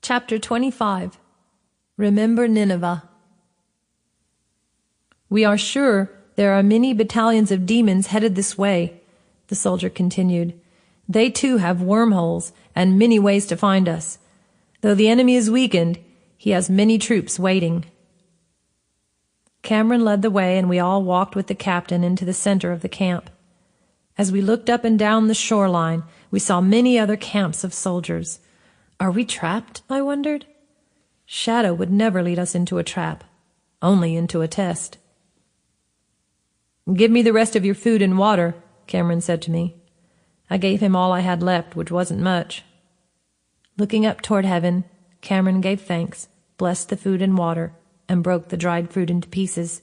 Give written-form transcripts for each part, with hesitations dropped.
Chapter 25. Remember Nineveh. "We are sure there are many battalions of demons headed this way," the soldier continued. "They too have wormholes and many ways to find us. Though the enemy is weakened, he has many troops waiting." Cameron led the way, and we all walked with the captain into the center of the camp. As we looked up and down the shoreline, we saw many other camps of soldiers. Are we trapped? I wondered. Shadow would never lead us into a trap, only into a test. "Give me the rest of your food and water," Cameron said to me. I gave him all I had left, which wasn't much. Looking up toward heaven, Cameron gave thanks, blessed the food and water, and broke the dried fruit into pieces.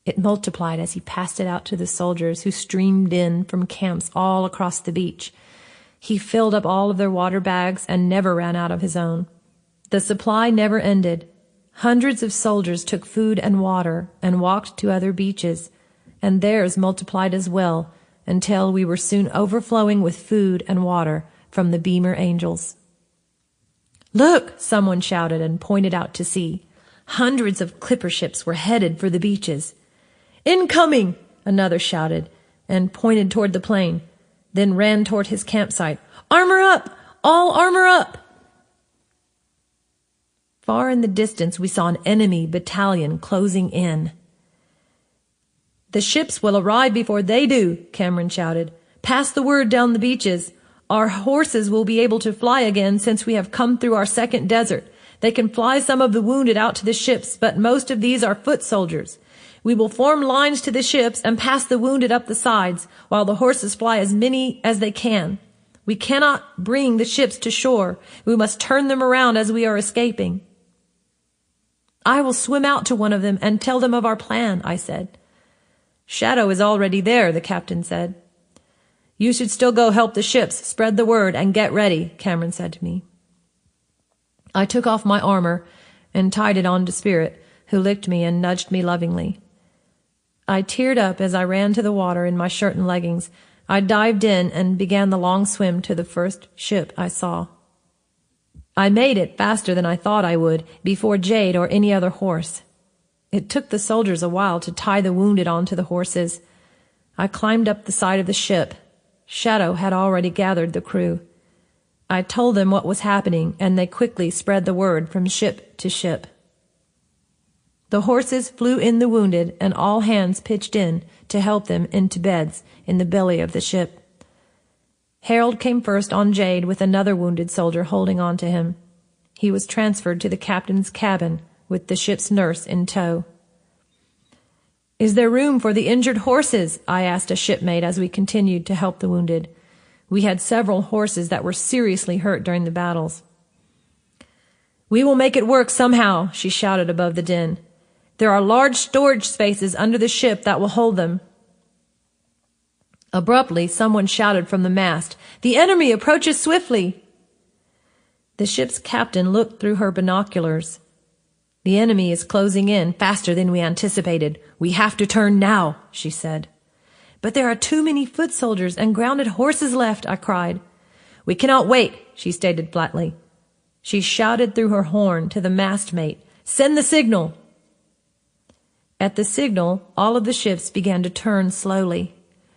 It multiplied as he passed it out to the soldiers who streamed in from camps all across the beach. He filled up all of their water bags and never ran out of his own. The supply never ended. Hundreds of soldiers took food and water and walked to other beaches, and theirs multiplied as well, until we were soon overflowing with food and water from the Beamer Angels. "Look!" someone shouted and pointed out to sea. Hundreds of clipper ships were headed for the beaches. "Incoming!" another shouted and pointed toward the plain, then ran toward his campsite. "Armor up! All armor up!" Far in the distance we saw an enemy battalion closing in. "The ships will arrive before they do," Cameron shouted. "Pass the word down the beaches. Our horses will be able to fly again since we have come through our second desert. They can fly some of the wounded out to the ships, but most of these are foot soldiers. We will form lines to the ships and pass the wounded up the sides, while the horses fly as many as they can. We cannot bring the ships to shore. We must turn them around as we are escaping." "I will swim out to one of them and tell them of our plan," I said. "Shadow is already there," the captain said. "You should still go help the ships, spread the word, and get ready," Cameron said to me. I took off my armor and tied it on to Spirit, who licked me and nudged me lovingly. I teared up as I ran to the water in my shirt and leggings. I dived in and began the long swim to the first ship I saw. I made it faster than I thought I would, before Jade or any other horse. It took the soldiers a while to tie the wounded onto the horses. I climbed up the side of the ship. Shadow had already gathered the crew. I told them what was happening, and they quickly spread the word from ship to ship. The horses flew in the wounded, and all hands pitched in to help them into beds in the belly of the ship. Harold came first on Jade with another wounded soldier holding on to him. He was transferred to the captain's cabin with the ship's nurse in tow. "Is there room for the injured horses?" I asked a shipmate as we continued to help the wounded. We had several horses that were seriously hurt during the battles. "We will make it work somehow," she shouted above the din. "There are large storage spaces under the ship that will hold them." Abruptly, someone shouted from the mast, "The enemy approaches swiftly!" The ship's captain looked through her binoculars. "The enemy is closing in faster than we anticipated. We have to turn now," she said. "But there are too many foot soldiers and grounded horses left," I cried. "We cannot wait," she stated flatly. She shouted through her horn to the mast mate, "Send the signal!" At the signal, all of the ships began to turn slowly.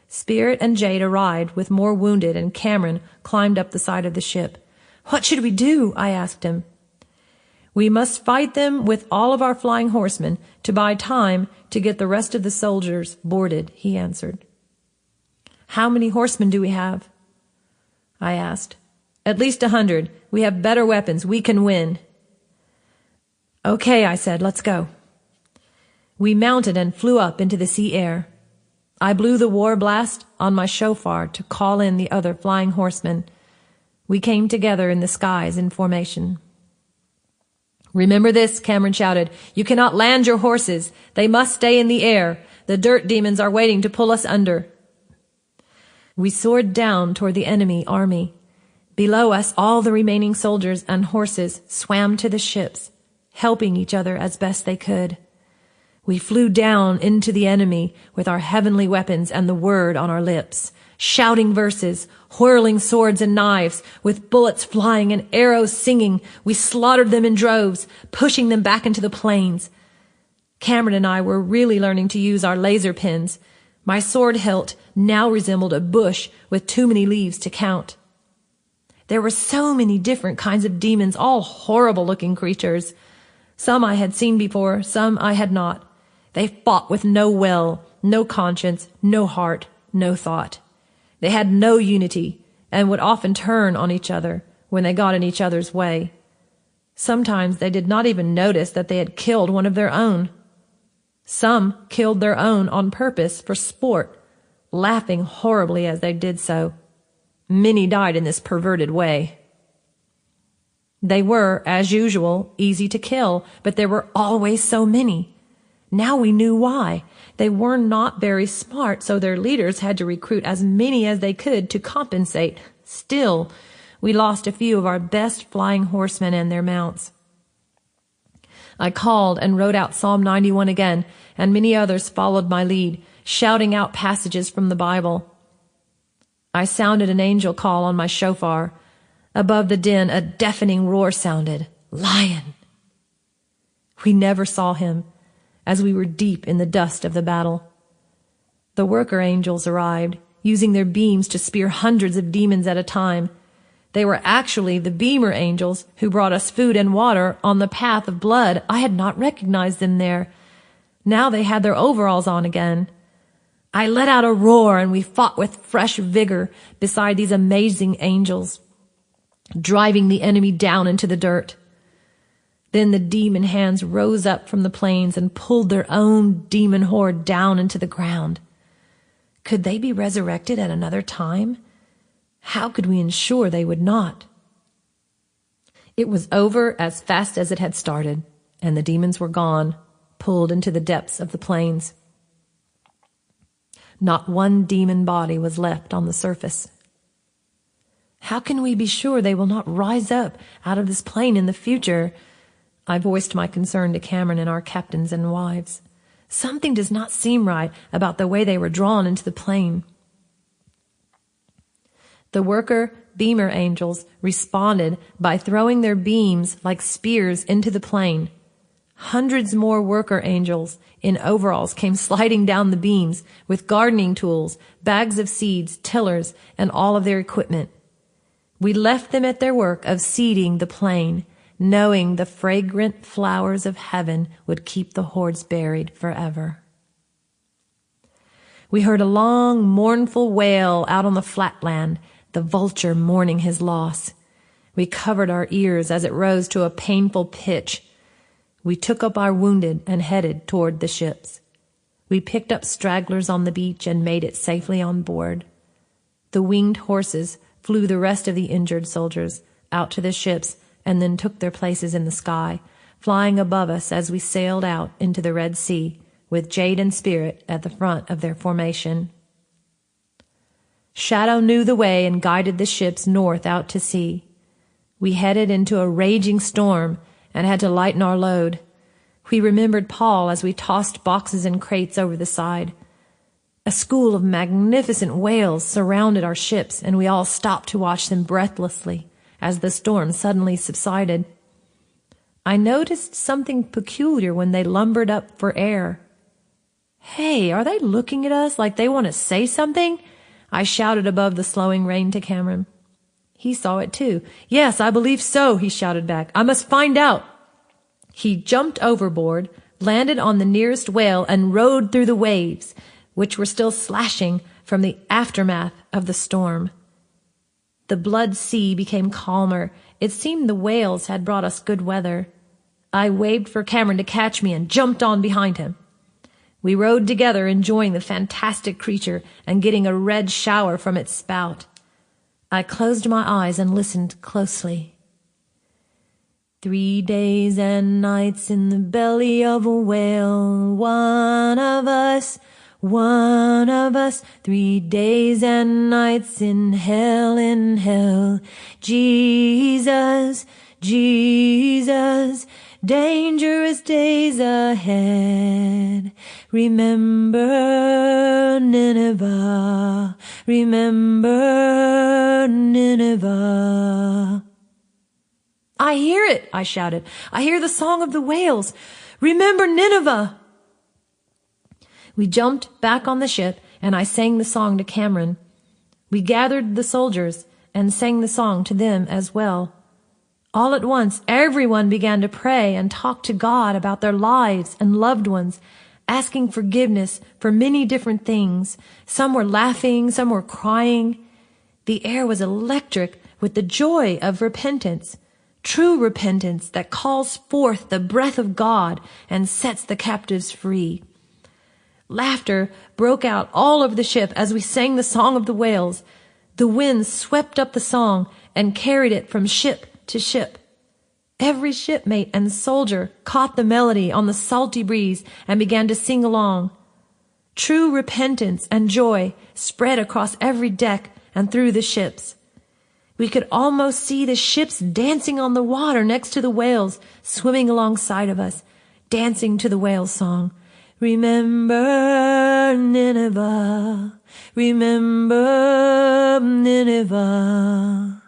Spirit and Jade arrived with more wounded, and Cameron climbed up the side of the ship. "What should we do?" I asked him. "We must fight them with all of our flying horsemen to buy time to get the rest of the soldiers boarded," he answered. "How many horsemen do we have?" I asked. "At least 100. We have better weapons. We can win." "Okay," I said, "let's go." We mounted and flew up into the sea air. I blew the war blast on my shofar to call in the other flying horsemen. We came together in the skies in formation. "Remember this," Cameron shouted. "You cannot land your horses. They must stay in the air. The dirt demons are waiting to pull us under." We soared down toward the enemy army. Below us, all the remaining soldiers and horses swam to the ships, helping each other as best they could. We flew down into the enemy with our heavenly weapons and the word on our lips. shouting verses, whirling swords and knives, with bullets flying and arrows singing. We slaughtered them in droves, pushing them back into the plains. Cameron and I were really learning to use our laser pens. My sword hilt now resembled a bush with too many leaves to count. There were so many different kinds of demons, all horrible-looking creatures. Some I had seen before, some I had not. They fought with no will, no conscience, no heart, no thought. They had no unity and would often turn on each other when they got in each other's way. Sometimes they did not even notice that they had killed one of their own. Some killed their own on purpose for sport, laughing horribly as they did so. Many died in this perverted way. They were, as usual, easy to kill, but there were always so many. Now we knew why. They were not very smart, so their leaders had to recruit as many as they could to compensate. Still, we lost a few of our best flying horsemen and their mounts. I called and wrote out Psalm 91 again, and many others followed my lead, shouting out passages from the Bible. I sounded an angel call on my shofar. Above the din, a deafening roar sounded. Lion! We never saw him, as we were deep in the dust of the battle. The worker angels arrived, using their beams to spear hundreds of demons at a time. They were actually the beamer angels who brought us food and water on the path of blood. I had not recognized them there. Now they had their overalls on again. I let out a roar, and we fought with fresh vigor beside these amazing angels, driving the enemy down into the dirt. Then the demon hands rose up from the plains and pulled their own demon horde down into the ground. Could they be resurrected at another time? How could we ensure they would not? It was over as fast as it had started, and the demons were gone, pulled into the depths of the plains. Not one demon body was left on the surface. How can we be sure they will not rise up out of this plain in the future? I voiced my concern to Cameron and our captains and wives. Something does not seem right about the way they were drawn into the plain. The worker beamer angels responded by throwing their beams like spears into the plain. Hundreds more worker angels in overalls came sliding down the beams with gardening tools, bags of seeds, tillers, and all of their equipment. We left them at their work of seeding the plain, knowing the fragrant flowers of heaven would keep the hordes buried forever. We heard a long, mournful wail out on the flatland, the vulture mourning his loss. We covered our ears as it rose to a painful pitch. We took up our wounded and headed toward the ships. We picked up stragglers on the beach and made it safely on board. The winged horses flew the rest of the injured soldiers out to the ships and then took their places in the sky, flying above us as we sailed out into the Red Sea, with Jade and Spirit at the front of their formation. Shadow knew the way and guided the ships north out to sea. We headed into a raging storm and had to lighten our load. We remembered Paul as we tossed boxes and crates over the side. A school of magnificent whales surrounded our ships, and we all stopped to watch them breathlessly as the storm suddenly subsided. I noticed something peculiar when they lumbered up for air. Hey, are they looking at us like they want to say something? I shouted above the slowing rain to Cameron. He saw it too. Yes, I believe so, he shouted back. I must find out. He jumped overboard, landed on the nearest whale, and rode through the waves, which were still slashing from the aftermath of the storm. The blood sea became calmer. It seemed the whales had brought us good weather. I waved for Cameron to catch me and jumped on behind him. We rode together, enjoying the fantastic creature and getting a red shower from its spout. I closed my eyes and listened closely. 3 days and nights in the belly of a whale, one of us. 3 days and nights in hell. Jesus, Jesus, dangerous days ahead. Remember Nineveh, Remember Nineveh. I hear it, I shouted. I hear the song of the whales. Remember Nineveh. We jumped back on the ship, and I sang the song to Cameron. We gathered the soldiers and sang the song to them as well. All at once, everyone began to pray and talk to God about their lives and loved ones, asking forgiveness for many different things. Some were laughing, some were crying. The air was electric with the joy of repentance, true repentance that calls forth the breath of God and sets the captives free. Laughter broke out all over the ship as we sang the song of the whales. The wind swept up the song and carried it from ship to ship. Every shipmate and soldier caught the melody on the salty breeze and began to sing along. True repentance and joy spread across every deck and through the ships. We could almost see the ships dancing on the water next to the whales, swimming alongside of us, dancing to the whale song. Remember Nineveh, remember Nineveh.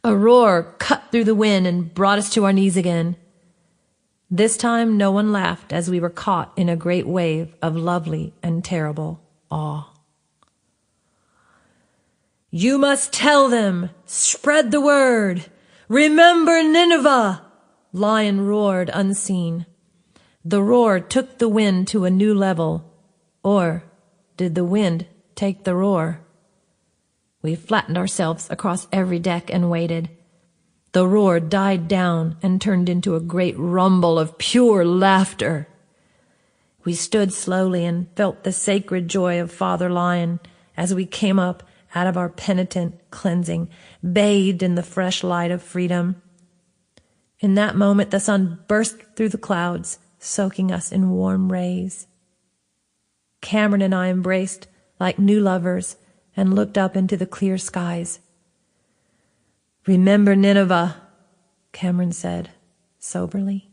A roar cut through the wind and brought us to our knees again. This time no one laughed as we were caught in a great wave of lovely and terrible awe. You must tell them, spread the word. Remember Nineveh, Lyon roared unseen. The roar took the wind to a new level. Or did the wind take the roar? We flattened ourselves across every deck and waited. The roar died down and turned into a great rumble of pure laughter. We stood slowly and felt the sacred joy of Father Lyon as we came up out of our penitent cleansing, bathed in the fresh light of freedom. In that moment, the sun burst through the clouds, soaking us in warm rays. Cameron and I embraced like new lovers and looked up into the clear skies. Remember Nineveh, Cameron said soberly.